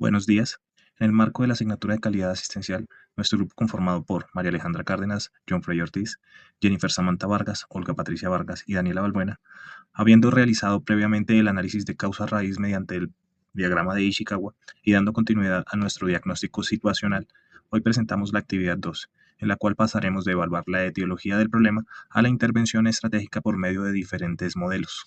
Buenos días. En el marco de la asignatura de calidad asistencial, nuestro grupo conformado por María Alejandra Cárdenas, John Frey Ortiz, Jennifer Samantha Vargas, Olga Patricia Vargas y Daniela Balbuena, habiendo realizado previamente el análisis de causa raíz mediante el diagrama de Ishikawa y dando continuidad a nuestro diagnóstico situacional, hoy presentamos la actividad 2, en la cual pasaremos de evaluar la etiología del problema a la intervención estratégica por medio de diferentes modelos.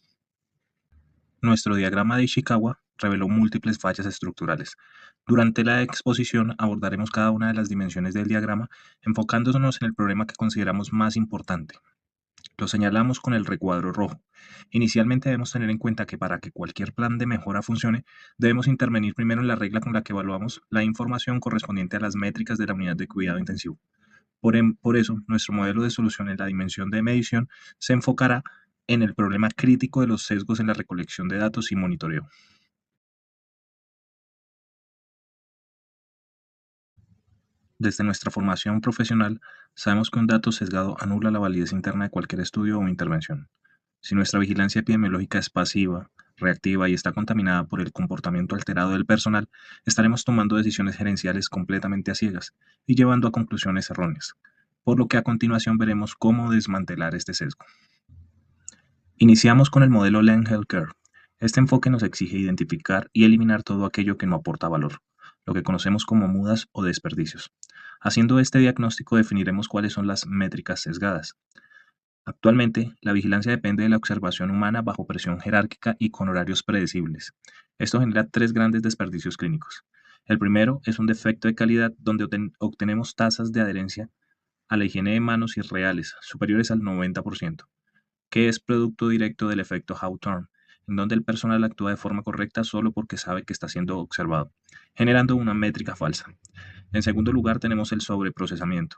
Nuestro diagrama de Ishikawa reveló múltiples fallas estructurales. Durante la exposición abordaremos cada una de las dimensiones del diagrama, enfocándonos en el problema que consideramos más importante. Lo señalamos con el recuadro rojo. Inicialmente debemos tener en cuenta que para que cualquier plan de mejora funcione, debemos intervenir primero en la regla con la que evaluamos la información correspondiente a las métricas de la unidad de cuidado intensivo. Por eso, nuestro modelo de solución en la dimensión de medición se enfocará en el problema crítico de los sesgos en la recolección de datos y monitoreo. Desde nuestra formación profesional, sabemos que un dato sesgado anula la validez interna de cualquier estudio o intervención. Si nuestra vigilancia epidemiológica es pasiva, reactiva y está contaminada por el comportamiento alterado del personal, estaremos tomando decisiones gerenciales completamente a ciegas y llevando a conclusiones erróneas, por lo que a continuación veremos cómo desmantelar este sesgo. Iniciamos con el modelo Lean Healthcare. Este enfoque nos exige identificar y eliminar todo aquello que no aporta valor, lo que conocemos como mudas o desperdicios. Haciendo este diagnóstico definiremos cuáles son las métricas sesgadas. Actualmente, la vigilancia depende de la observación humana bajo presión jerárquica y con horarios predecibles. Esto genera tres grandes desperdicios clínicos. El primero es un defecto de calidad donde obtenemos tasas de adherencia a la higiene de manos irreales, superiores al 90%, que es producto directo del efecto Hawthorne, en donde el personal actúa de forma correcta solo porque sabe que está siendo observado, generando una métrica falsa. En segundo lugar, tenemos el sobreprocesamiento.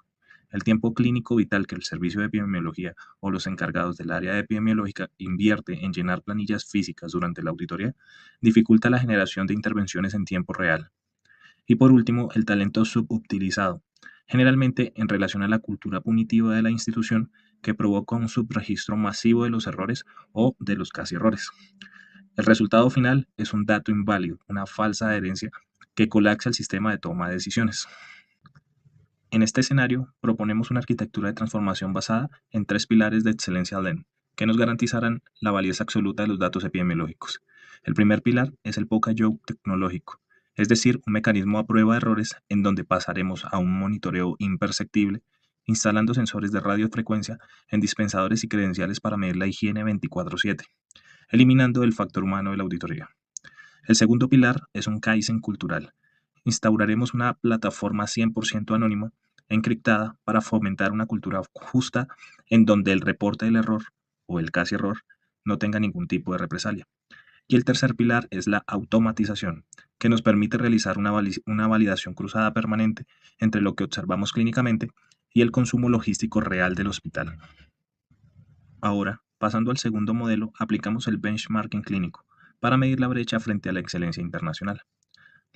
El tiempo clínico vital que el servicio de epidemiología o los encargados del área epidemiológica invierte en llenar planillas físicas durante la auditoría dificulta la generación de intervenciones en tiempo real. Y por último, el talento subutilizado, generalmente en relación a la cultura punitiva de la institución que provoca un subregistro masivo de los errores o de los casi errores. El resultado final es un dato inválido, una falsa adherencia que colapsa el sistema de toma de decisiones. En este escenario, proponemos una arquitectura de transformación basada en tres pilares de excelencia LEN, que nos garantizarán la validez absoluta de los datos epidemiológicos. El primer pilar es el POCA-YOU tecnológico, es decir, un mecanismo a prueba de errores en donde pasaremos a un monitoreo imperceptible, instalando sensores de radiofrecuencia en dispensadores y credenciales para medir la higiene 24/7, eliminando el factor humano de la auditoría. El segundo pilar es un Kaizen cultural. Instauraremos una plataforma 100% anónima, encriptada, para fomentar una cultura justa en donde el reporte del error o el casi error no tenga ningún tipo de represalia. Y el tercer pilar es la automatización, que nos permite realizar una validación cruzada permanente entre lo que observamos clínicamente y el consumo logístico real del hospital. Ahora, pasando al segundo modelo, aplicamos el benchmarking clínico para medir la brecha frente a la excelencia internacional.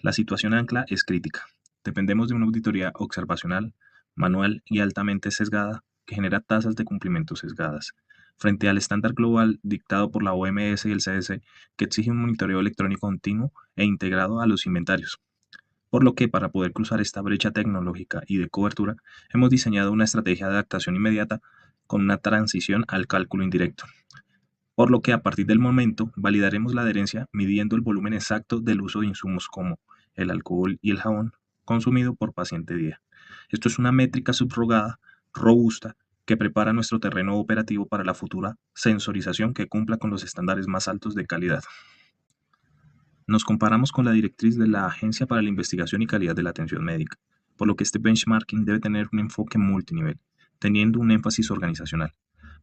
La situación ancla es crítica. Dependemos de una auditoría observacional, manual y altamente sesgada que genera tasas de cumplimiento sesgadas, frente al estándar global dictado por la OMS y el CDC, que exige un monitoreo electrónico continuo e integrado a los inventarios. Por lo que, para poder cruzar esta brecha tecnológica y de cobertura, hemos diseñado una estrategia de adaptación inmediata con una transición al cálculo indirecto. Por lo que a partir del momento validaremos la adherencia midiendo el volumen exacto del uso de insumos como el alcohol y el jabón consumido por paciente día. Esto es una métrica subrogada, robusta, que prepara nuestro terreno operativo para la futura sensorización que cumpla con los estándares más altos de calidad. Nos comparamos con la directriz de la Agencia para la Investigación y Calidad de la Atención Médica, por lo que este benchmarking debe tener un enfoque multinivel, teniendo un énfasis organizacional.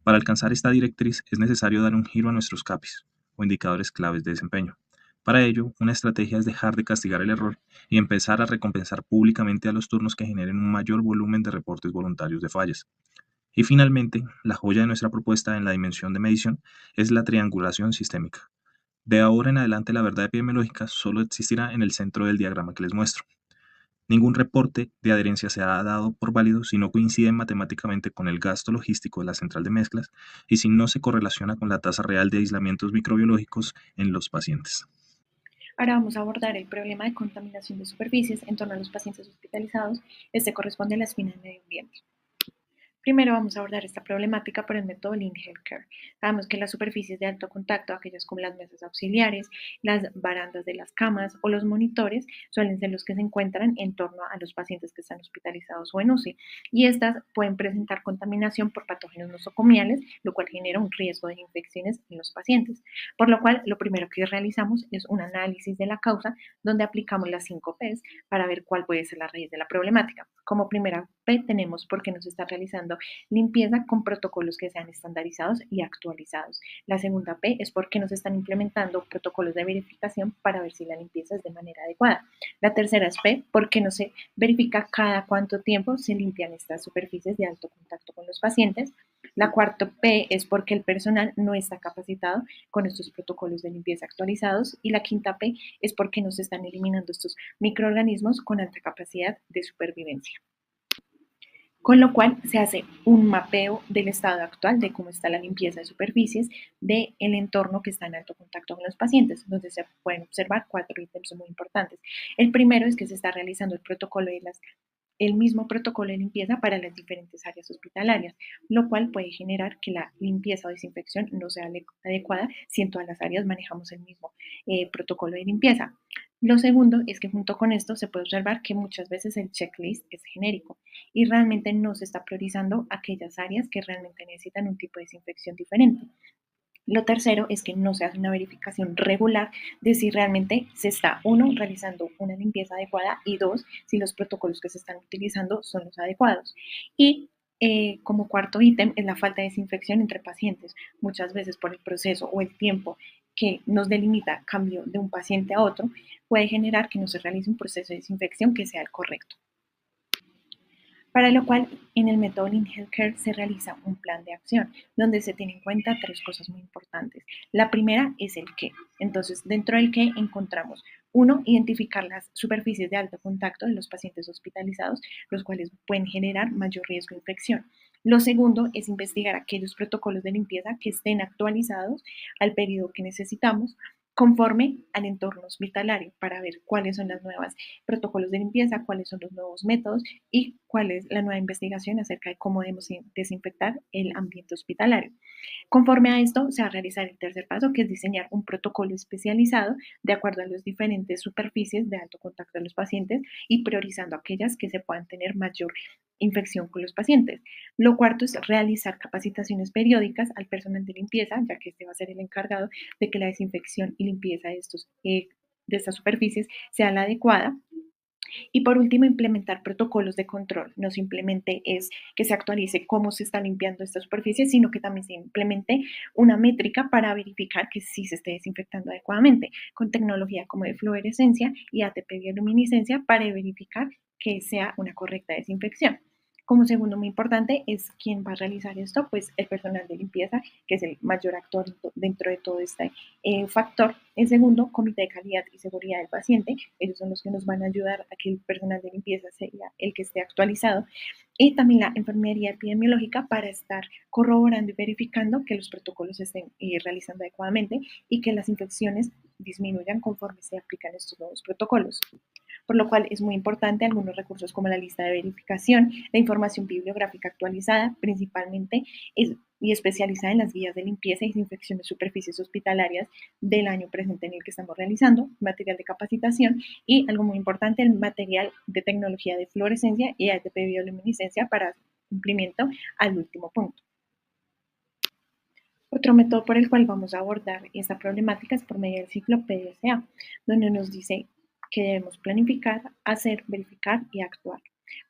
Para alcanzar esta directriz es necesario dar un giro a nuestros CAPIs, o indicadores claves de desempeño. Para ello, una estrategia es dejar de castigar el error y empezar a recompensar públicamente a los turnos que generen un mayor volumen de reportes voluntarios de fallas. Y finalmente, la joya de nuestra propuesta en la dimensión de medición es la triangulación sistémica. De ahora en adelante, la verdad epidemiológica solo existirá en el centro del diagrama que les muestro. Ningún reporte de adherencia se ha dado por válido si no coincide matemáticamente con el gasto logístico de la central de mezclas y si no se correlaciona con la tasa real de aislamientos microbiológicos en los pacientes. Ahora vamos a abordar el problema de contaminación de superficies en torno a los pacientes hospitalizados. Este corresponde a la espina del medio ambiente. Primero vamos a abordar esta problemática por el método Lean Healthcare. Sabemos que las superficies de alto contacto, aquellas como las mesas auxiliares, las barandas de las camas o los monitores, suelen ser los que se encuentran en torno a los pacientes que están hospitalizados o en UCI. Y estas pueden presentar contaminación por patógenos nosocomiales, lo cual genera un riesgo de infecciones en los pacientes. Por lo cual, lo primero que realizamos es un análisis de la causa, donde aplicamos las 5 P's para ver cuál puede ser la raíz de la problemática. Como primera P tenemos por qué no se está realizando limpieza con protocolos que sean estandarizados y actualizados. La segunda P es porque no se están implementando protocolos de verificación para ver si la limpieza es de manera adecuada. La tercera es P porque no se verifica cada cuánto tiempo se limpian estas superficies de alto contacto con los pacientes. La cuarta P es porque el personal no está capacitado con estos protocolos de limpieza actualizados. Y la quinta P es porque no se están eliminando estos microorganismos con alta capacidad de supervivencia. Con lo cual se hace un mapeo del estado actual de cómo está la limpieza de superficies del entorno que está en alto contacto con los pacientes, donde se pueden observar 4 ítems muy importantes. El primero es que se está realizando el mismo protocolo de limpieza para las diferentes áreas hospitalarias, lo cual puede generar que la limpieza o desinfección no sea adecuada si en todas las áreas manejamos el mismo protocolo de limpieza. Lo segundo es que junto con esto se puede observar que muchas veces el checklist es genérico y realmente no se está priorizando aquellas áreas que realmente necesitan un tipo de desinfección diferente. Lo tercero es que no se hace una verificación regular de si realmente se está, uno, realizando una limpieza adecuada y dos, si los protocolos que se están utilizando son los adecuados. Y como cuarto ítem es la falta de desinfección entre pacientes. Muchas veces por el proceso o el tiempo que nos delimita cambio de un paciente a otro, puede generar que no se realice un proceso de desinfección que sea el correcto. Para lo cual, en el método Lean Healthcare se realiza un plan de acción donde se tienen en cuenta 3 cosas muy importantes. La primera es el qué. Entonces, dentro del qué encontramos, uno, identificar las superficies de alto contacto de los pacientes hospitalizados, los cuales pueden generar mayor riesgo de infección. Lo segundo es investigar aquellos protocolos de limpieza que estén actualizados al periodo que necesitamos conforme al entorno hospitalario para ver cuáles son los nuevos protocolos de limpieza, cuáles son los nuevos métodos y cuál es la nueva investigación acerca de cómo debemos desinfectar el ambiente hospitalario. Conforme a esto, se va a realizar el tercer paso, que es diseñar un protocolo especializado de acuerdo a las diferentes superficies de alto contacto de los pacientes y priorizando aquellas que se puedan tener mayor infección con los pacientes. Lo cuarto es realizar capacitaciones periódicas al personal de limpieza, ya que este va a ser el encargado de que la desinfección y limpieza de estas superficies sea la adecuada. Y por último, implementar protocolos de control. No simplemente es que se actualice cómo se está limpiando esta superficie, sino que también se implemente una métrica para verificar que sí se esté desinfectando adecuadamente, con tecnología como de fluorescencia y ATP bioluminiscencia para verificar que sea una correcta desinfección. Como segundo muy importante es quién va a realizar esto, pues el personal de limpieza, que es el mayor actor dentro de todo este factor. El segundo, comité de calidad y seguridad del paciente. Ellos son los que nos van a ayudar a que el personal de limpieza sea el que esté actualizado. Y también la enfermería epidemiológica para estar corroborando y verificando que los protocolos se estén realizando adecuadamente y que las infecciones disminuyan conforme se aplican estos nuevos protocolos. Por lo cual es muy importante algunos recursos como la lista de verificación, la información bibliográfica actualizada, principalmente y especializada en las guías de limpieza y desinfección de superficies hospitalarias del año presente en el que estamos realizando, material de capacitación y algo muy importante, el material de tecnología de fluorescencia y ATP bioluminiscencia para cumplimiento al último punto. Otro método por el cual vamos a abordar esta problemática es por medio del ciclo PDCA, donde nos dice que debemos planificar, hacer, verificar y actuar.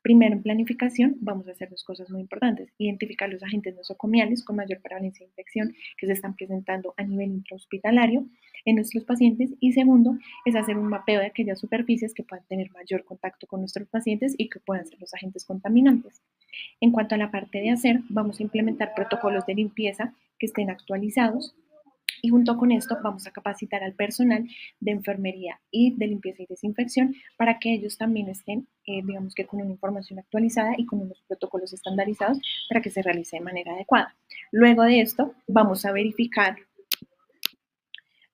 Primero, en planificación, vamos a hacer 2 cosas muy importantes. Identificar los agentes nosocomiales con mayor prevalencia de infección que se están presentando a nivel intrahospitalario en nuestros pacientes. Y segundo, es hacer un mapeo de aquellas superficies que puedan tener mayor contacto con nuestros pacientes y que puedan ser los agentes contaminantes. En cuanto a la parte de hacer, vamos a implementar protocolos de limpieza que estén actualizados y junto con esto vamos a capacitar al personal de enfermería y de limpieza y desinfección para que ellos también estén, digamos que con una información actualizada y con unos protocolos estandarizados para que se realice de manera adecuada. Luego de esto vamos a verificar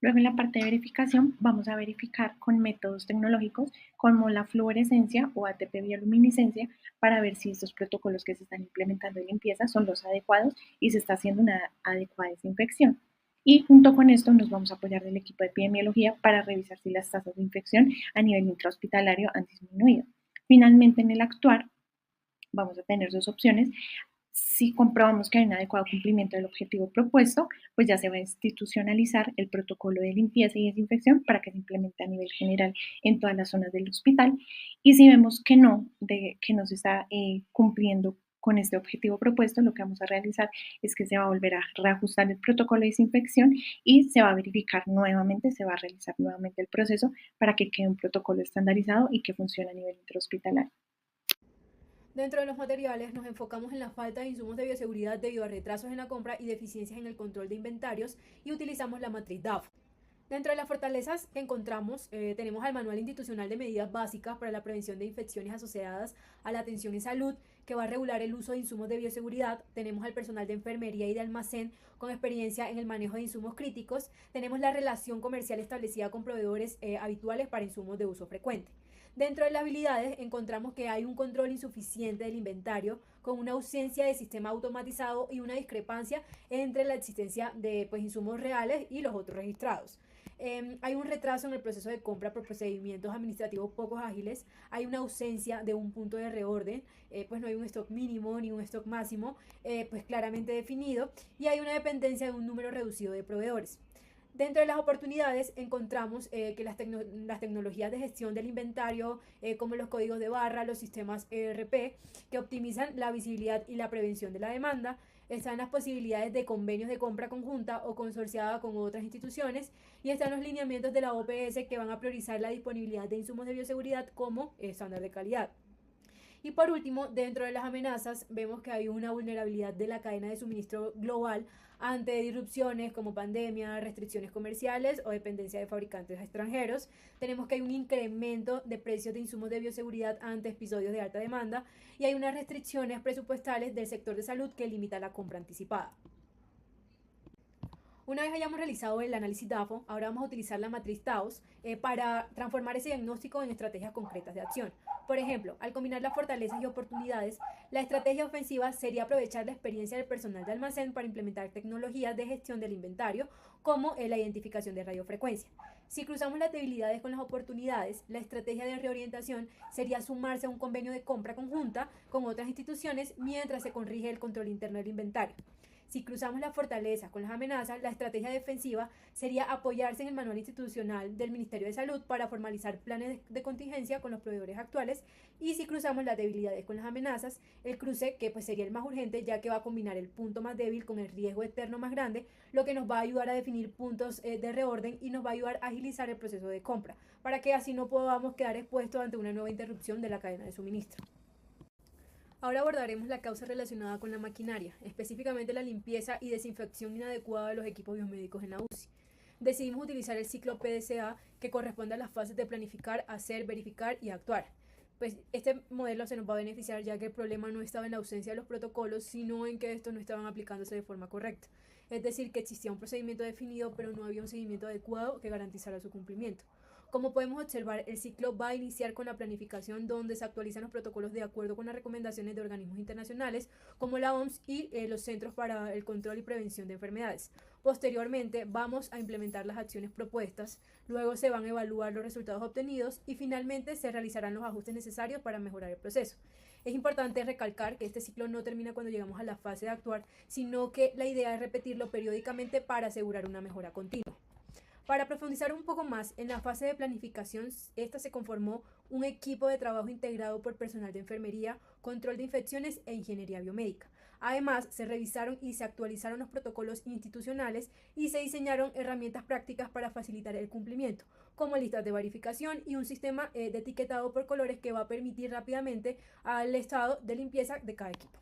Luego en la parte de verificación vamos a verificar con métodos tecnológicos como la fluorescencia o ATP bioluminiscencia para ver si estos protocolos que se están implementando en limpieza son los adecuados y se está haciendo una adecuada desinfección. Y junto con esto nos vamos a apoyar del equipo de epidemiología para revisar si las tasas de infección a nivel intrahospitalario han disminuido. Finalmente, en el actuar, vamos a tener dos opciones. Si comprobamos que hay un adecuado cumplimiento del objetivo propuesto, pues ya se va a institucionalizar el protocolo de limpieza y desinfección para que se implemente a nivel general en todas las zonas del hospital. Y si vemos que no se está cumpliendo con este objetivo propuesto, lo que vamos a realizar es que se va a volver a reajustar el protocolo de desinfección y se va a verificar nuevamente, se va a realizar nuevamente el proceso para que quede un protocolo estandarizado y que funcione a nivel intrahospitalario. Dentro de los materiales nos enfocamos en la falta de insumos de bioseguridad debido a retrasos en la compra y deficiencias en el control de inventarios y utilizamos la matriz DAF. Dentro de las fortalezas que encontramos, tenemos al Manual Institucional de Medidas Básicas para la Prevención de Infecciones Asociadas a la Atención en Salud, que va a regular el uso de insumos de bioseguridad. Tenemos al personal de enfermería y de almacén con experiencia en el manejo de insumos críticos. Tenemos la relación comercial establecida con proveedores habituales para insumos de uso frecuente. Dentro de las habilidades encontramos que hay un control insuficiente del inventario, con una ausencia de sistema automatizado y una discrepancia entre la existencia de insumos reales y los otros registrados. Hay un retraso en el proceso de compra por procedimientos administrativos poco ágiles, hay una ausencia de un punto de reorden, pues no hay un stock mínimo ni un stock máximo pues claramente definido, y hay una dependencia de un número reducido de proveedores. Dentro de las oportunidades encontramos que las tecnologías de gestión del inventario, como los códigos de barra, los sistemas ERP, que optimizan la visibilidad y la prevención de la demanda. Están las posibilidades de convenios de compra conjunta o consorciada con otras instituciones, y están los lineamientos de la OPS que van a priorizar la disponibilidad de insumos de bioseguridad como estándar de calidad. Y por último, dentro de las amenazas, vemos que hay una vulnerabilidad de la cadena de suministro global ante disrupciones como pandemia, restricciones comerciales o dependencia de fabricantes extranjeros. Tenemos que hay un incremento de precios de insumos de bioseguridad ante episodios de alta demanda, y hay unas restricciones presupuestales del sector de salud que limita la compra anticipada. Una vez hayamos realizado el análisis DAFO, ahora vamos a utilizar la matriz TAOS para transformar ese diagnóstico en estrategias concretas de acción. Por ejemplo, al combinar las fortalezas y oportunidades, la estrategia ofensiva sería aprovechar la experiencia del personal de almacén para implementar tecnologías de gestión del inventario, como la identificación de radiofrecuencia. Si cruzamos las debilidades con las oportunidades, la estrategia de reorientación sería sumarse a un convenio de compra conjunta con otras instituciones mientras se corrige el control interno del inventario. Si cruzamos las fortalezas con las amenazas, la estrategia defensiva sería apoyarse en el manual institucional del Ministerio de Salud para formalizar planes de contingencia con los proveedores actuales. Y si cruzamos las debilidades con las amenazas, el cruce, que sería el más urgente, ya que va a combinar el punto más débil con el riesgo externo más grande, lo que nos va a ayudar a definir puntos de reorden y nos va a ayudar a agilizar el proceso de compra, para que así no podamos quedar expuestos ante una nueva interrupción de la cadena de suministro. Ahora abordaremos la causa relacionada con la maquinaria, específicamente la limpieza y desinfección inadecuada de los equipos biomédicos en la UCI. Decidimos utilizar el ciclo PDCA, que corresponde a las fases de planificar, hacer, verificar y actuar. Pues este modelo se nos va a beneficiar, ya que el problema no estaba en la ausencia de los protocolos, sino en que estos no estaban aplicándose de forma correcta. Es decir, que existía un procedimiento definido, pero no había un seguimiento adecuado que garantizara su cumplimiento. Como podemos observar, el ciclo va a iniciar con la planificación, donde se actualizan los protocolos de acuerdo con las recomendaciones de organismos internacionales como la OMS y los Centros para el Control y Prevención de Enfermedades. Posteriormente vamos a implementar las acciones propuestas, luego se van a evaluar los resultados obtenidos y finalmente se realizarán los ajustes necesarios para mejorar el proceso. Es importante recalcar que este ciclo no termina cuando llegamos a la fase de actuar, sino que la idea es repetirlo periódicamente para asegurar una mejora continua. Para profundizar un poco más en la fase de planificación, esta se conformó un equipo de trabajo integrado por personal de enfermería, control de infecciones e ingeniería biomédica. Además, se revisaron y se actualizaron los protocolos institucionales y se diseñaron herramientas prácticas para facilitar el cumplimiento, como listas de verificación y un sistema de etiquetado por colores que va a permitir rápidamente al estado de limpieza de cada equipo.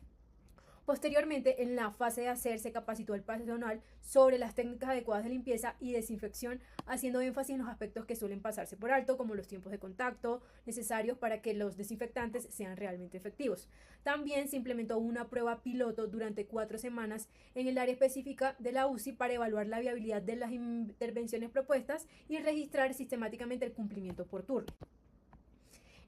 Posteriormente, en la fase de hacer, se capacitó al personal sobre las técnicas adecuadas de limpieza y desinfección, haciendo énfasis en los aspectos que suelen pasarse por alto, como los tiempos de contacto necesarios para que los desinfectantes sean realmente efectivos. También se implementó una prueba piloto durante 4 semanas en el área específica de la UCI para evaluar la viabilidad de las intervenciones propuestas y registrar sistemáticamente el cumplimiento por turno.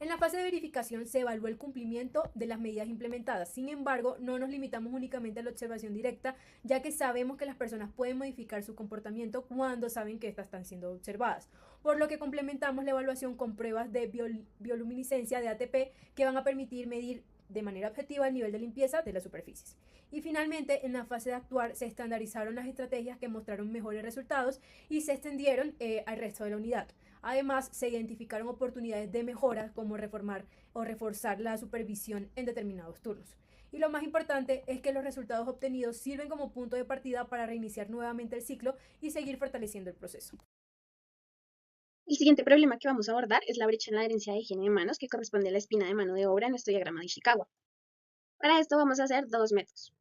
En la fase de verificación se evaluó el cumplimiento de las medidas implementadas. Sin embargo, no nos limitamos únicamente a la observación directa, ya que sabemos que las personas pueden modificar su comportamiento cuando saben que estas están siendo observadas. Por lo que complementamos la evaluación con pruebas de bioluminiscencia de ATP que van a permitir medir de manera objetiva el nivel de limpieza de las superficies. Y finalmente, en la fase de actuar, se estandarizaron las estrategias que mostraron mejores resultados y se extendieron al resto de la unidad. Además, se identificaron oportunidades de mejora como reformar o reforzar la supervisión en determinados turnos. Y lo más importante es que los resultados obtenidos sirven como punto de partida para reiniciar nuevamente el ciclo y seguir fortaleciendo el proceso. El siguiente problema que vamos a abordar es la brecha en la herencia de higiene de manos que corresponde a la espina de mano de obra en nuestro diagrama de Ishikawa. Para esto vamos a hacer dos métodos.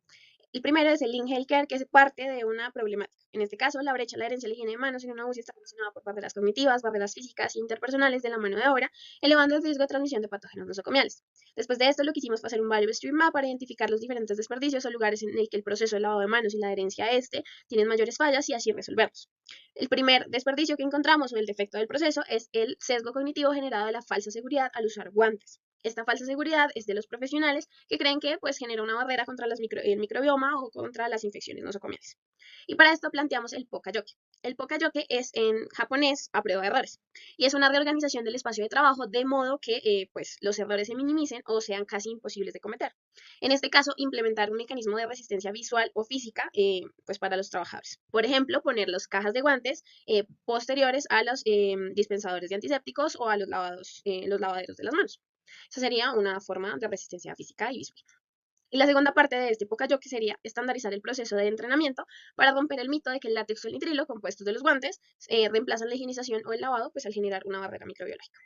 El primero es el Lean Healthcare, que es parte de una problemática. En este caso, la brecha en la herencia de la higiene de manos en una UCI está condicionada por barreras cognitivas, barreras físicas e interpersonales de la mano de obra, elevando el riesgo de transmisión de patógenos nosocomiales. Después de esto, lo que hicimos fue hacer un Value Stream Map para identificar los diferentes desperdicios o lugares en el que el proceso de lavado de manos y la adherencia a este tienen mayores fallas y así resolverlos. El primer desperdicio que encontramos o el defecto del proceso es el sesgo cognitivo generado de la falsa seguridad al usar guantes. Esta falsa seguridad es de los profesionales que creen que pues, genera una barrera contra el microbioma o contra las infecciones nosocomiales. Y para esto planteamos el Pokayoke. El Pokayoke es en japonés a prueba de errores y es una reorganización del espacio de trabajo de modo que pues, los errores se minimicen o sean casi imposibles de cometer. En este caso, implementar un mecanismo de resistencia visual o física pues para los trabajadores. Por ejemplo, poner las cajas de guantes posteriores a los dispensadores de antisépticos o a los lavaderos de las manos. Esa sería una forma de resistencia física y visual. Y la segunda parte de este Pokayoke sería estandarizar el proceso de entrenamiento para romper el mito de que el látex o el nitrilo, compuestos de los guantes, reemplazan la higienización o el lavado pues, al generar una barrera microbiológica.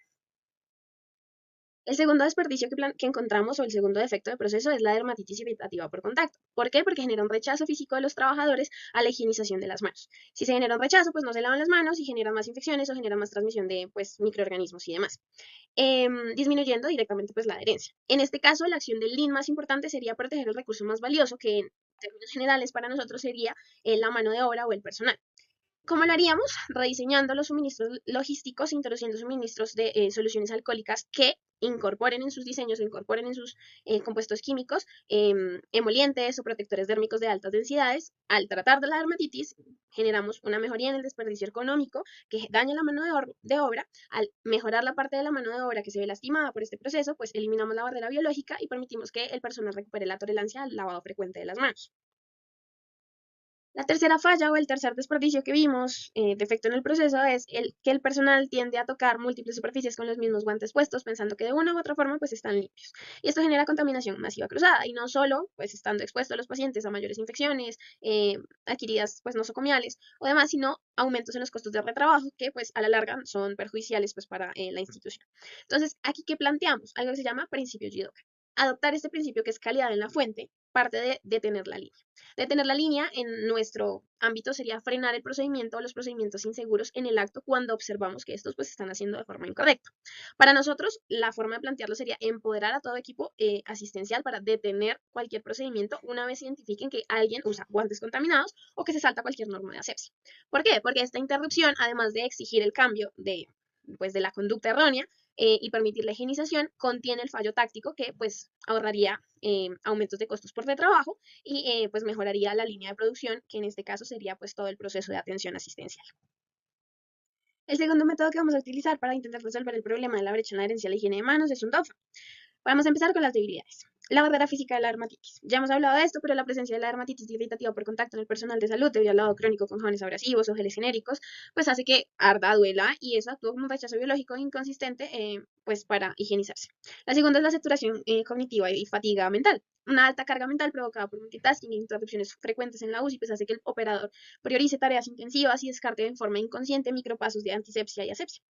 El segundo desperdicio que encontramos o el segundo defecto de proceso es la dermatitis irritativa por contacto. ¿Por qué? Porque genera un rechazo físico de los trabajadores a la higienización de las manos. Si se genera un rechazo, pues no se lavan las manos y generan más infecciones o generan más transmisión de pues, microorganismos y demás, disminuyendo directamente pues, la adherencia. En este caso, la acción del Lean más importante sería proteger el recurso más valioso, que en términos generales para nosotros sería la mano de obra o el personal. ¿Cómo lo haríamos? Rediseñando los suministros logísticos, introduciendo suministros de soluciones alcohólicas que incorporen en sus diseños o incorporen en sus compuestos químicos emolientes o protectores dérmicos de altas densidades. Al tratar de la dermatitis, generamos una mejoría en el desperdicio económico que daña la mano de obra. Al mejorar la parte de la mano de obra que se ve lastimada por este proceso, pues eliminamos la barrera biológica y permitimos que el personal recupere la tolerancia al lavado frecuente de las manos. La tercera falla o el tercer desperdicio que vimos, defecto en el proceso, es que el personal tiende a tocar múltiples superficies con los mismos guantes puestos, pensando que de una u otra forma pues están limpios. Y esto genera contaminación masiva cruzada, y no solo pues estando expuestos los pacientes a mayores infecciones adquiridas pues nosocomiales o demás, sino aumentos en los costos de retrabajo que pues a la larga son perjudiciales pues para la institución. Entonces, aquí ¿qué planteamos? Algo que se llama principio Jidoka. Adoptar este principio que es calidad en la fuente parte de detener la línea. Detener la línea en nuestro ámbito sería frenar el procedimiento o los procedimientos inseguros en el acto cuando observamos que estos pues están haciendo de forma incorrecta. Para nosotros, la forma de plantearlo sería empoderar a todo equipo asistencial para detener cualquier procedimiento una vez identifiquen que alguien usa guantes contaminados o que se salta cualquier norma de asepsia. ¿Por qué? Porque esta interrupción, además de exigir el cambio de la conducta errónea, y permitir la higienización, contiene el fallo táctico que pues ahorraría aumentos de costos por retrabajo y pues mejoraría la línea de producción, que en este caso sería pues todo el proceso de atención asistencial. El segundo método que vamos a utilizar para intentar resolver el problema de la brecha en la herencia de la higiene de manos es un DOFA. Vamos a empezar con las debilidades. La barrera física de la dermatitis. Ya hemos hablado de esto, pero la presencia de la dermatitis irritativa por contacto en el personal de salud debido al lavado crónico con jabones abrasivos o geles genéricos, pues hace que arda, duela y eso actúa como un rechazo biológico inconsistente pues para higienizarse. La segunda es la saturación cognitiva y fatiga mental. Una alta carga mental provocada por multitasking e interrupciones frecuentes en la UCI pues hace que el operador priorice tareas intensivas y descarte de forma inconsciente micropasos de antisepsia y asepsia.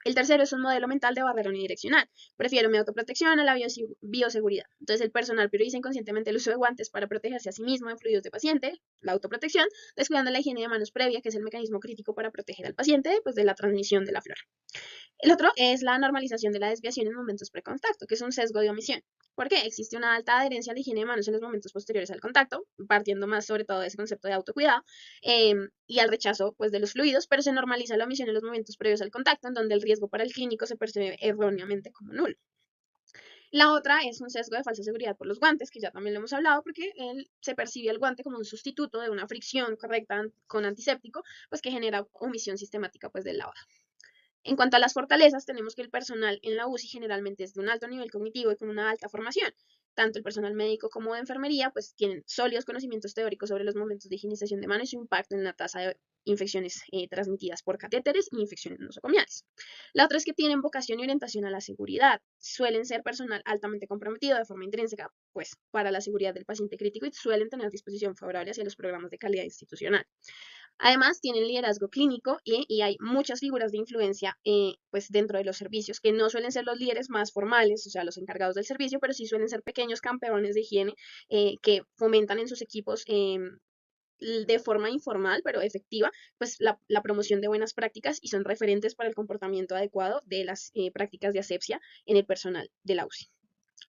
El tercero es un modelo mental de barrera unidireccional. Prefiero mi autoprotección a la bioseguridad. Entonces, el personal prioriza inconscientemente el uso de guantes para protegerse a sí mismo de fluidos de paciente, la autoprotección, descuidando la higiene de manos previa, que es el mecanismo crítico para proteger al paciente pues, de la transmisión de la flora. El otro es la normalización de la desviación en momentos precontacto, que es un sesgo de omisión. ¿Por qué? Existe una alta adherencia a la higiene de manos en los momentos posteriores al contacto, partiendo más sobre todo de ese concepto de autocuidado, y al rechazo pues, de los fluidos, pero se normaliza la omisión en los momentos previos al contacto, en donde el riesgo para el clínico se percibe erróneamente como nulo. La otra es un sesgo de falsa seguridad por los guantes, que ya también lo hemos hablado, porque se percibe el guante como un sustituto de una fricción correcta con antiséptico, pues que genera omisión sistemática pues, del lavado. En cuanto a las fortalezas, tenemos que el personal en la UCI generalmente es de un alto nivel cognitivo y con una alta formación. Tanto el personal médico como de enfermería pues tienen sólidos conocimientos teóricos sobre los momentos de higienización de manos y su impacto en la tasa de infecciones transmitidas por catéteres y infecciones nosocomiales. La otra es que tienen vocación y orientación a la seguridad. Suelen ser personal altamente comprometido de forma intrínseca pues para la seguridad del paciente crítico y suelen tener disposición favorable hacia los programas de calidad institucional. Además, tienen liderazgo clínico y hay muchas figuras de influencia pues dentro de los servicios, que no suelen ser los líderes más formales, o sea, los encargados del servicio, pero sí suelen ser pequeños campeones de higiene que fomentan en sus equipos de forma informal, pero efectiva, pues la promoción de buenas prácticas y son referentes para el comportamiento adecuado de las prácticas de asepsia en el personal de la UCI.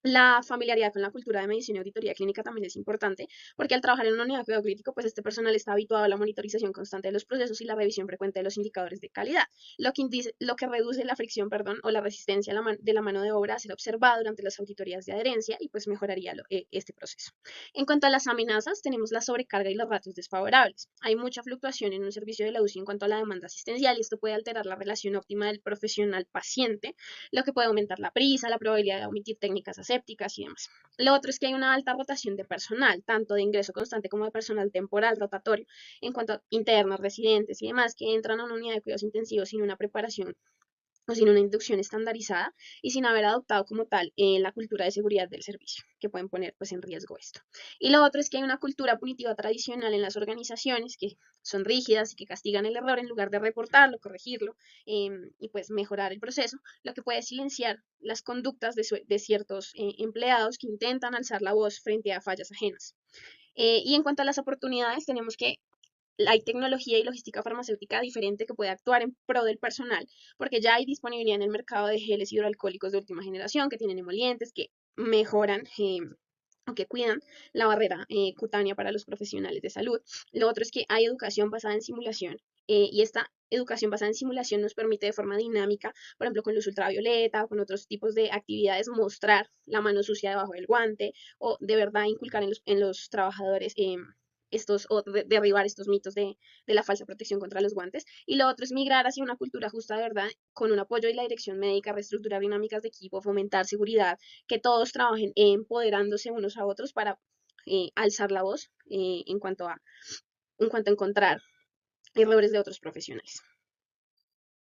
La familiaridad con la cultura de medicina y auditoría clínica también es importante, porque al trabajar en una unidad de cuidado crítico, pues este personal está habituado a la monitorización constante de los procesos y la revisión frecuente de los indicadores de calidad, lo que reduce la fricción, perdón, o la resistencia de la mano de obra a ser observada durante las auditorías de adherencia y pues mejoraría este proceso. En cuanto a las amenazas, tenemos la sobrecarga y los ratios desfavorables. Hay mucha fluctuación en un servicio de la UCI en cuanto a la demanda asistencial y esto puede alterar la relación óptima del profesional-paciente, lo que puede aumentar la prisa, la probabilidad de omitir técnicas asépticas y demás. Lo otro es que hay una alta rotación de personal, tanto de ingreso constante como de personal temporal, rotatorio, en cuanto a internos, residentes y demás, que entran a una unidad de cuidados intensivos sin una preparación o sin una inducción estandarizada y sin haber adoptado como tal la cultura de seguridad del servicio, que pueden poner pues, en riesgo esto. Y lo otro es que hay una cultura punitiva tradicional en las organizaciones que son rígidas y que castigan el error en lugar de reportarlo, corregirlo y pues mejorar el proceso, lo que puede silenciar las conductas de ciertos empleados que intentan alzar la voz frente a fallas ajenas. Y en cuanto a las oportunidades, tenemos que hay tecnología y logística farmacéutica diferente que puede actuar en pro del personal, porque ya hay disponibilidad en el mercado de geles hidroalcohólicos de última generación que tienen emolientes, que mejoran o que cuidan la barrera cutánea para los profesionales de salud. Lo otro es que hay educación basada en simulación y esta educación basada en simulación nos permite de forma dinámica, por ejemplo, con luz ultravioleta o con otros tipos de actividades, mostrar la mano sucia debajo del guante o de verdad inculcar en los trabajadores o derribar estos mitos de la falsa protección contra los guantes. Y lo otro es migrar hacia una cultura justa de verdad, con un apoyo de la dirección médica, reestructurar dinámicas de equipo, fomentar seguridad, que todos trabajen empoderándose unos a otros para alzar la voz en cuanto a encontrar errores de otros profesionales.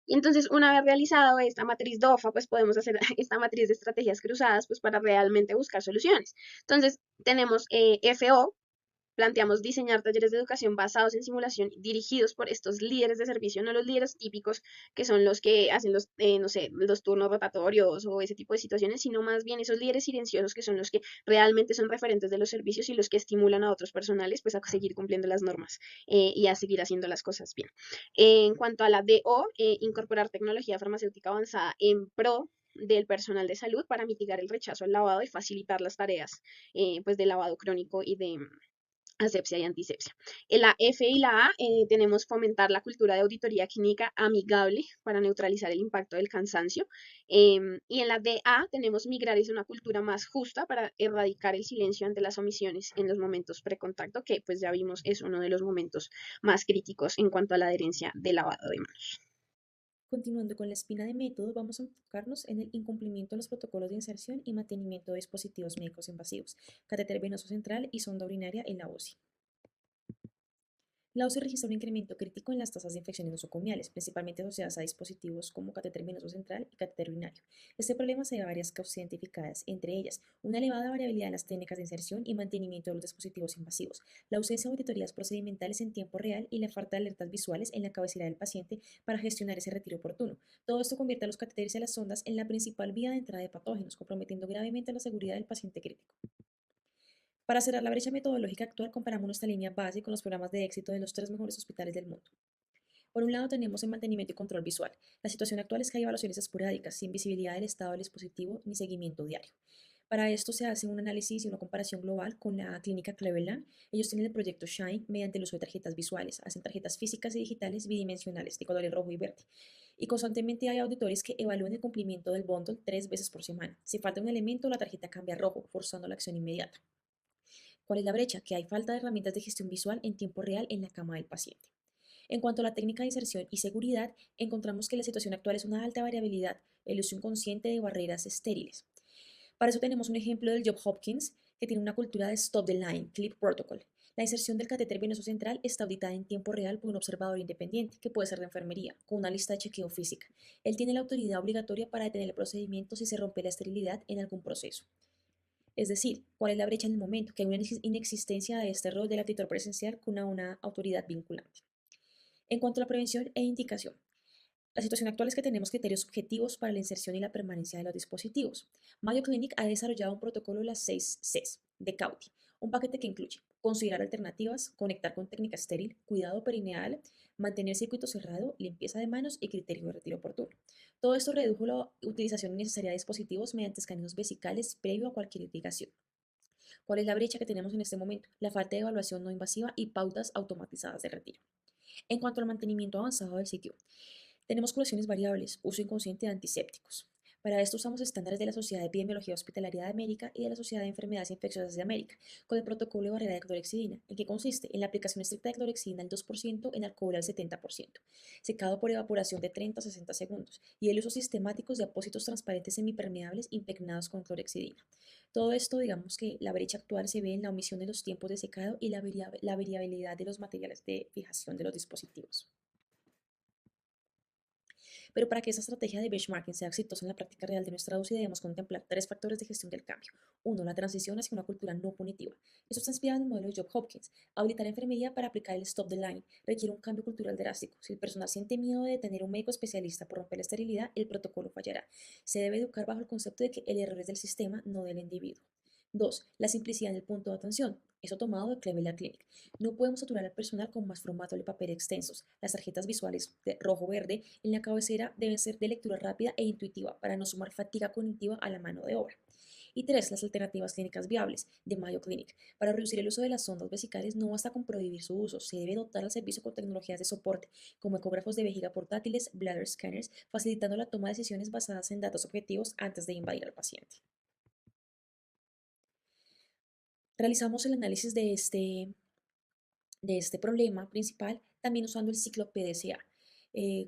Y entonces, una vez realizado esta matriz DOFA, pues podemos hacer esta matriz de estrategias cruzadas, pues para realmente buscar soluciones. Entonces, tenemos FO, planteamos diseñar talleres de educación basados en simulación dirigidos por estos líderes de servicio, no los líderes típicos que son los que hacen los, no sé, los turnos rotatorios o ese tipo de situaciones, sino más bien esos líderes silenciosos que son los que realmente son referentes de los servicios y los que estimulan a otros personales pues a seguir cumpliendo las normas y a seguir haciendo las cosas bien. En cuanto a la DO, incorporar tecnología farmacéutica avanzada en pro del personal de salud para mitigar el rechazo al lavado y facilitar las tareas pues de lavado crónico y de asepsia y antisepsia. En la F y la A tenemos fomentar la cultura de auditoría clínica amigable para neutralizar el impacto del cansancio. Y en la DA tenemos migrar hacia una cultura más justa para erradicar el silencio ante las omisiones en los momentos precontacto, que pues ya vimos es uno de los momentos más críticos en cuanto a la adherencia del lavado de manos. Continuando con la espina de método, vamos a enfocarnos en el incumplimiento de los protocolos de inserción y mantenimiento de dispositivos médicos invasivos, catéter venoso central y sonda urinaria en la UCI. La OCDE registra un incremento crítico en las tasas de infecciones nosocomiales, principalmente asociadas a dispositivos como catéter venoso central y catéter urinario. Este problema se debe a varias causas identificadas, entre ellas una elevada variabilidad en las técnicas de inserción y mantenimiento de los dispositivos invasivos, la ausencia de auditorías procedimentales en tiempo real y la falta de alertas visuales en la cabecera del paciente para gestionar ese retiro oportuno. Todo esto convierte a los catéteres y a las sondas en la principal vía de entrada de patógenos, comprometiendo gravemente la seguridad del paciente crítico. Para cerrar la brecha metodológica actual, comparamos nuestra línea base con los programas de éxito de los tres mejores hospitales del mundo. Por un lado tenemos el mantenimiento y control visual. La situación actual es que hay evaluaciones esporádicas, sin visibilidad del estado del dispositivo ni seguimiento diario. Para esto se hace un análisis y una comparación global con la clínica Cleveland. Ellos tienen el proyecto SHINE mediante el uso de tarjetas visuales. Hacen tarjetas físicas y digitales bidimensionales de colores rojo y verde. Y constantemente hay auditores que evalúan el cumplimiento del bundle 3 veces por semana. Si falta un elemento, la tarjeta cambia a rojo, forzando la acción inmediata. ¿Cuál es la brecha? Que hay falta de herramientas de gestión visual en tiempo real en la cama del paciente. En cuanto a la técnica de inserción y seguridad, encontramos que la situación actual es una alta variabilidad, el uso inconsciente de barreras estériles. Para eso tenemos un ejemplo del Johns Hopkins, que tiene una cultura de Stop the Line, Clip Protocol. La inserción del catéter venoso central está auditada en tiempo real por un observador independiente, que puede ser de enfermería, con una lista de chequeo física. Él tiene la autoridad obligatoria para detener el procedimiento si se rompe la esterilidad en algún proceso. Es decir, ¿cuál es la brecha en el momento? Que hay una inexistencia de este rol del auditor presencial con una autoridad vinculante. En cuanto a la prevención e indicación, la situación actual es que tenemos criterios objetivos para la inserción y la permanencia de los dispositivos. Mayo Clinic ha desarrollado un protocolo de las 6 Cs de CAUTI, un paquete que incluye considerar alternativas, conectar con técnica estéril, cuidado perineal, mantener circuito cerrado, limpieza de manos y criterio de retiro oportuno. Todo esto redujo la utilización innecesaria de dispositivos mediante escaneos vesicales previo a cualquier irrigación. ¿Cuál es la brecha que tenemos en este momento? La falta de evaluación no invasiva y pautas automatizadas de retiro. En cuanto al mantenimiento avanzado del sitio, tenemos curaciones variables, uso inconsciente de antisépticos. Para esto usamos estándares de la Sociedad de Epidemiología Hospitalaria de América y de la Sociedad de Enfermedades Infecciosas de América, con el protocolo de barrera de clorexidina, en que consiste en la aplicación estricta de clorexidina al 2%, en alcohol al 70%, secado por evaporación de 30 a 60 segundos, y el uso sistemático de apósitos transparentes semipermeables impregnados con clorexidina. Todo esto, digamos que la brecha actual se ve en la omisión de los tiempos de secado y la variabilidad de los materiales de fijación de los dispositivos. Pero para que esa estrategia de benchmarking sea exitosa en la práctica real de nuestra UCI, debemos contemplar 3 factores de gestión del cambio. Uno, la transición hacia una cultura no punitiva. Esto está inspirado en el modelo de Johns Hopkins. Habilitar enfermería para aplicar el Stop the Line requiere un cambio cultural drástico. Si el personal siente miedo de tener un médico especialista por romper la esterilidad, el protocolo fallará. Se debe educar bajo el concepto de que el error es del sistema, no del individuo. 2. La simplicidad en el punto de atención. Eso tomado de Cleveland Clinic. No podemos saturar al personal con más formatos de papel extensos. Las tarjetas visuales de rojo-verde en la cabecera deben ser de lectura rápida e intuitiva para no sumar fatiga cognitiva a la mano de obra. Y 3. Las alternativas clínicas viables de Mayo Clinic. Para reducir el uso de las sondas vesicales no basta con prohibir su uso, se debe dotar al servicio con tecnologías de soporte, como ecógrafos de vejiga portátiles, bladder scanners, facilitando la toma de decisiones basadas en datos objetivos antes de invadir al paciente. Realizamos el análisis de este problema principal también usando el ciclo PDCA.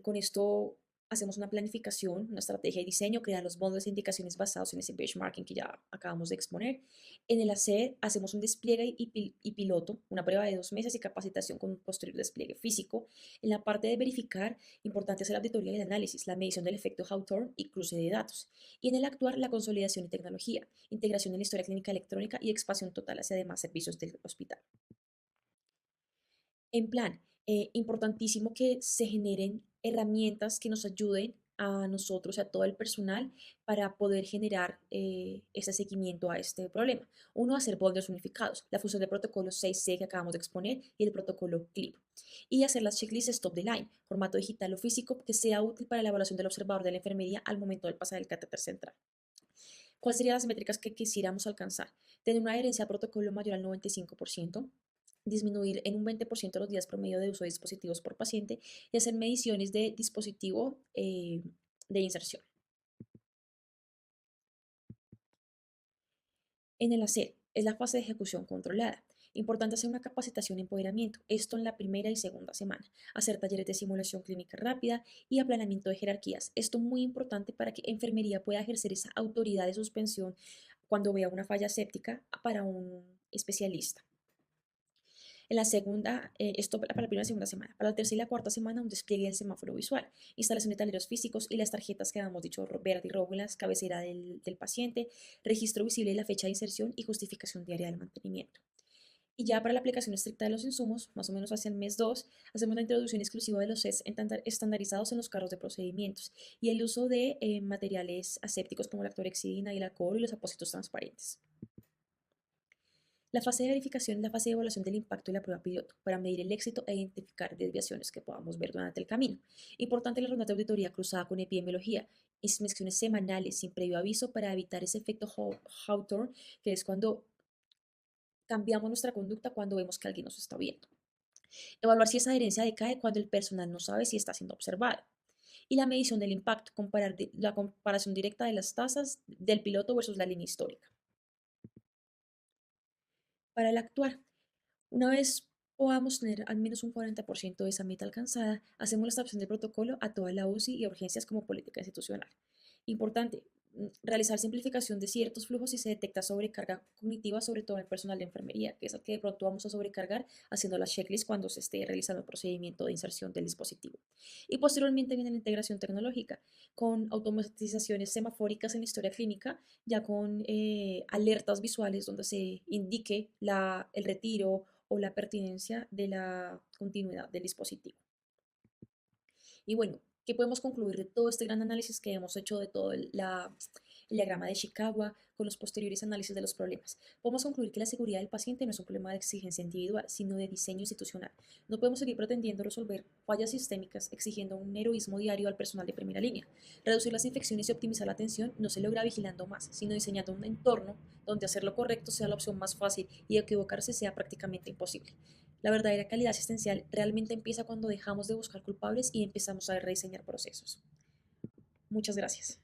Con esto hacemos una planificación, una estrategia de diseño, crear los bundles e indicaciones basados en ese benchmarking que ya acabamos de exponer. En el hacer hacemos un despliegue y piloto, una prueba de 2 meses y capacitación con un posterior despliegue físico. En la parte de verificar, importante hacer la auditoría y el análisis, la medición del efecto Hawthorne y cruce de datos. Y en el actuar, la consolidación y tecnología, integración en la historia clínica electrónica y expansión total hacia demás servicios del hospital. En plan, importantísimo que se generen herramientas que nos ayuden a nosotros y a todo el personal para poder generar ese seguimiento a este problema. Uno, hacer boulders unificados, la fusión del protocolo 6C que acabamos de exponer y el protocolo CLIP. Y hacer las checklists Stop the Line, formato digital o físico que sea útil para la evaluación del observador de la enfermería al momento del pasar el catéter central. ¿Cuáles serían las métricas que quisiéramos alcanzar? Tener una adherencia al protocolo mayor al 95%, disminuir en un 20% los días promedio de uso de dispositivos por paciente y hacer mediciones de dispositivo de inserción. En el hacer es la fase de ejecución controlada. Importante hacer una capacitación y empoderamiento, esto en la primera y segunda semana. Hacer talleres de simulación clínica rápida y aplanamiento de jerarquías. Esto muy importante para que enfermería pueda ejercer esa autoridad de suspensión cuando vea una falla séptica para un especialista. En la segunda, esto para la primera y segunda semana. Para la tercera y la cuarta semana, un despliegue del semáforo visual, instalación de tableros físicos y las tarjetas que habíamos dicho verde y rojo en la cabecera del paciente, registro visible de la fecha de inserción y justificación diaria del mantenimiento. Y ya para la aplicación estricta de los insumos, más o menos hacia el mes 2, hacemos la introducción exclusiva de los sets estandarizados en los carros de procedimientos y el uso de materiales asépticos como la clorexidina y el alcohol y los apósitos transparentes. La fase de verificación es la fase de evaluación del impacto de la prueba piloto para medir el éxito e identificar desviaciones que podamos ver durante el camino. Importante la ronda de auditoría cruzada con epidemiología, inspecciones semanales sin previo aviso para evitar ese efecto Hawthorne, que es cuando cambiamos nuestra conducta cuando vemos que alguien nos está viendo. Evaluar si esa adherencia decae cuando el personal no sabe si está siendo observado. Y la medición del impacto, la comparación directa de las tasas del piloto versus la línea histórica. Para el actuar, una vez podamos tener al menos un 40% de esa meta alcanzada, hacemos la establecición del protocolo a toda la UCI y urgencias como política institucional. Importante, realizar simplificación de ciertos flujos si se detecta sobrecarga cognitiva, sobre todo en el personal de enfermería, que es el que de pronto vamos a sobrecargar haciendo las checklists cuando se esté realizando el procedimiento de inserción del dispositivo. Y posteriormente viene la integración tecnológica con automatizaciones semafóricas en la historia clínica, ya con alertas visuales donde se indique el retiro o la pertinencia de la continuidad del dispositivo. Y bueno, ¿qué podemos concluir de todo este gran análisis que hemos hecho de todo el diagrama de Chicago con los posteriores análisis de los problemas? Podemos concluir que la seguridad del paciente no es un problema de exigencia individual, sino de diseño institucional. No podemos seguir pretendiendo resolver fallas sistémicas exigiendo un heroísmo diario al personal de primera línea. Reducir las infecciones y optimizar la atención no se logra vigilando más, sino diseñando un entorno donde hacer lo correcto sea la opción más fácil y equivocarse sea prácticamente imposible. La verdadera calidad asistencial realmente empieza cuando dejamos de buscar culpables y empezamos a rediseñar procesos. Muchas gracias.